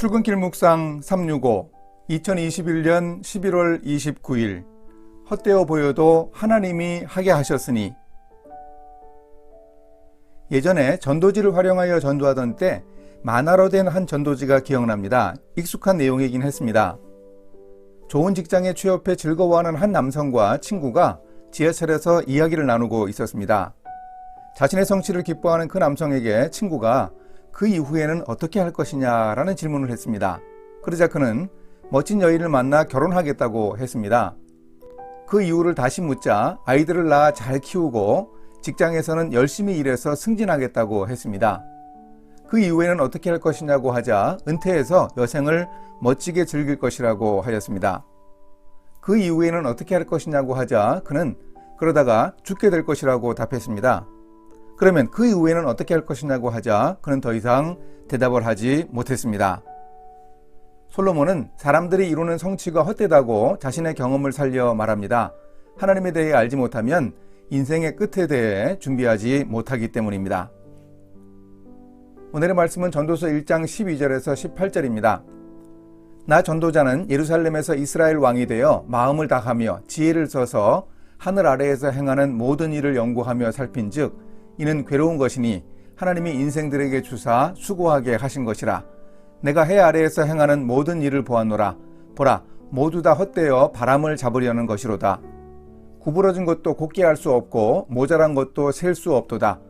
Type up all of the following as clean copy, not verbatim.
출근길 묵상 365 2021년 11월 29일 헛되어 보여도 하나님이 하게 하셨으니. 예전에 전도지를 활용하여 전도하던 때 만화로 된 한 전도지가 기억납니다. 익숙한 내용이긴 했습니다. 좋은 직장에 취업해 즐거워하는 한 남성과 친구가 지하철에서 이야기를 나누고 있었습니다. 자신의 성취를 기뻐하는 그 남성에게 친구가 그 이후에는 어떻게 할 것이냐라는 질문을 했습니다. 그러자 그는 멋진 여인을 만나 결혼하겠다고 했습니다. 그 이유를 다시 묻자 아이들을 낳아 잘 키우고 직장에서는 열심히 일해서 승진하겠다고 했습니다. 그 이후에는 어떻게 할 것이냐고 하자 은퇴해서 여생을 멋지게 즐길 것이라고 하였습니다. 그 이후에는 어떻게 할 것이냐고 하자 그는 그러다가 죽게 될 것이라고 답했습니다. 그러면 그 이후에는 어떻게 할 것이냐고 하자 그는 더 이상 대답을 하지 못했습니다. 솔로몬은 사람들이 이루는 성취가 헛되다고 자신의 경험을 살려 말합니다. 하나님에 대해 알지 못하면 인생의 끝에 대해 준비하지 못하기 때문입니다. 오늘의 말씀은 전도서 1장 12절에서 18절입니다. 나 전도자는 예루살렘에서 이스라엘 왕이 되어 마음을 다하며 지혜를 써서 하늘 아래에서 행하는 모든 일을 연구하며 살핀즉 이는 괴로운 것이니 하나님이 인생들에게 주사 수고하게 하신 것이라. 내가 해 아래에서 행하는 모든 일을 보았노라. 보라, 모두 다 헛되어 바람을 잡으려는 것이로다. 구부러진 것도 곱게 할 수 없고 모자란 것도 셀 수 없도다.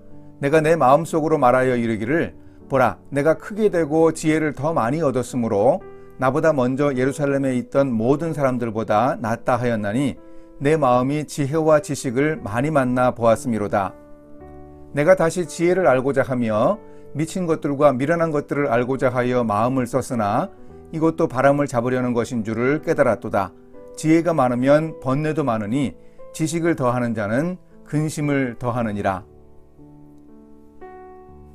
내가 내 마음속으로 말하여 이르기를 보라, 내가 크게 되고 지혜를 더 많이 얻었으므로 나보다 먼저 예루살렘에 있던 모든 사람들보다 낫다 하였나니 내 마음이 지혜와 지식을 많이 만나 보았음이로다. 내가 다시 지혜를 알고자 하며 미친 것들과 미련한 것들을 알고자 하여 마음을 썼으나 이것도 바람을 잡으려는 것인 줄을 깨달았도다. 지혜가 많으면 번뇌도 많으니 지식을 더하는 자는 근심을 더하느니라.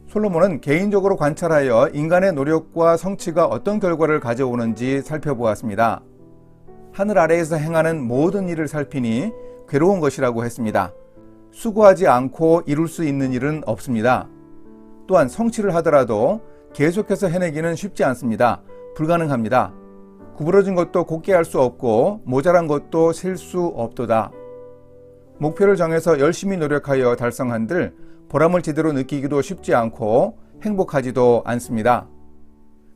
솔로몬은 개인적으로 관찰하여 인간의 노력과 성취가 어떤 결과를 가져오는지 살펴보았습니다. 하늘 아래에서 행하는 모든 일을 살피니 괴로운 것이라고 했습니다. 수고하지 않고 이룰 수 있는 일은 없습니다. 또한 성취를 하더라도 계속해서 해내기는 쉽지 않습니다. 불가능합니다. 구부러진 것도 곱게 할 수 없고 모자란 것도 셀 수 없도다. 목표를 정해서 열심히 노력하여 달성한들 보람을 제대로 느끼기도 쉽지 않고 행복하지도 않습니다.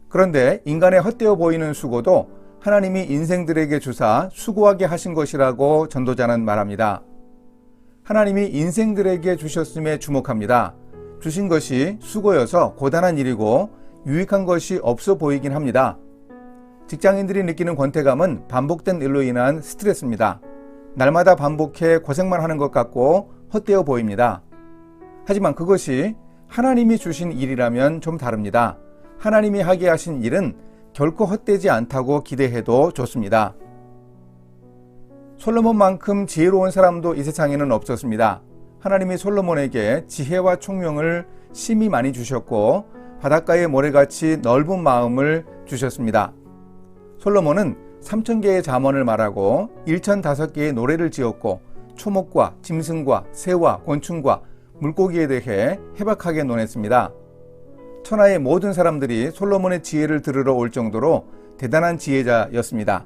그런데 인간의 헛되어 보이는 수고도 하나님이 인생들에게 주사 수고하게 하신 것이라고 전도자는 말합니다. 하나님이 인생들에게 주셨음에 주목합니다. 주신 것이 수고여서 고단한 일이고 유익한 것이 없어 보이긴 합니다. 직장인들이 느끼는 권태감은 반복된 일로 인한 스트레스입니다. 날마다 반복해 고생만 하는 것 같고 헛되어 보입니다. 하지만 그것이 하나님이 주신 일이라면 좀 다릅니다. 하나님이 하게 하신 일은 결코 헛되지 않다고 기대해도 좋습니다. 솔로몬만큼 지혜로운 사람도 이 세상에는 없었습니다. 하나님이 솔로몬에게 지혜와 총명을 심히 많이 주셨고 바닷가의 모래같이 넓은 마음을 주셨습니다. 솔로몬은 3,000개의 잠언을 말하고 1,005개의 노래를 지었고 초목과 짐승과 새와 곤충과 물고기에 대해 해박하게 논했습니다. 천하의 모든 사람들이 솔로몬의 지혜를 들으러 올 정도로 대단한 지혜자였습니다.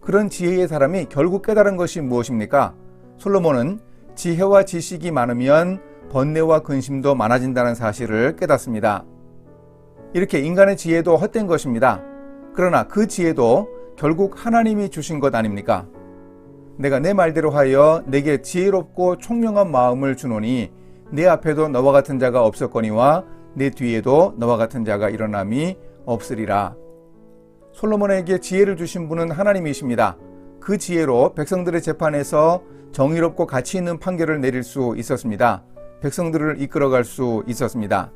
그런 지혜의 사람이 결국 깨달은 것이 무엇입니까? 솔로몬은 지혜와 지식이 많으면 번뇌와 근심도 많아진다는 사실을 깨닫습니다. 이렇게 인간의 지혜도 헛된 것입니다. 그러나 그 지혜도 결국 하나님이 주신 것 아닙니까? 내가 내 말대로 하여 내게 지혜롭고 총명한 마음을 주노니 내 앞에도 너와 같은 자가 없었거니와 내 뒤에도 너와 같은 자가 일어남이 없으리라. 솔로몬에게 지혜를 주신 분은 하나님이십니다. 그 지혜로 백성들의 재판에서 정의롭고 가치 있는 판결을 내릴 수 있었습니다. 백성들을 이끌어갈 수 있었습니다.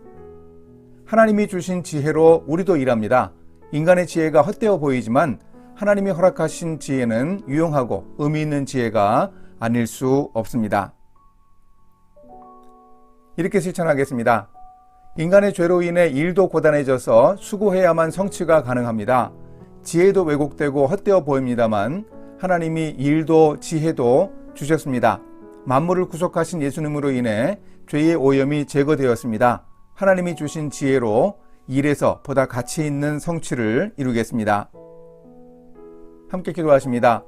하나님이 주신 지혜로 우리도 일합니다. 인간의 지혜가 헛되어 보이지만 하나님이 허락하신 지혜는 유용하고 의미 있는 지혜가 아닐 수 없습니다. 이렇게 실천하겠습니다. 인간의 죄로 인해 일도 고단해져서 수고해야만 성취가 가능합니다. 지혜도 왜곡되고 헛되어 보입니다만 하나님이 일도 지혜도 주셨습니다. 만물을 구속하신 예수님으로 인해 죄의 오염이 제거되었습니다. 하나님이 주신 지혜로 일에서 보다 가치 있는 성취를 이루겠습니다. 함께 기도하십니다.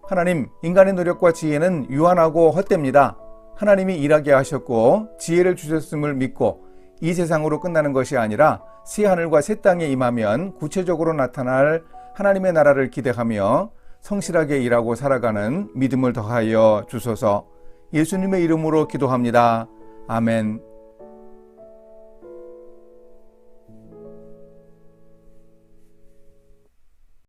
하나님, 인간의 노력과 지혜는 유한하고 헛됩니다. 하나님이 일하게 하셨고 지혜를 주셨음을 믿고 이 세상으로 끝나는 것이 아니라 새 하늘과 새 땅에 임하면 구체적으로 나타날 하나님의 나라를 기대하며 성실하게 일하고 살아가는 믿음을 더하여 주소서. 예수님의 이름으로 기도합니다. 아멘.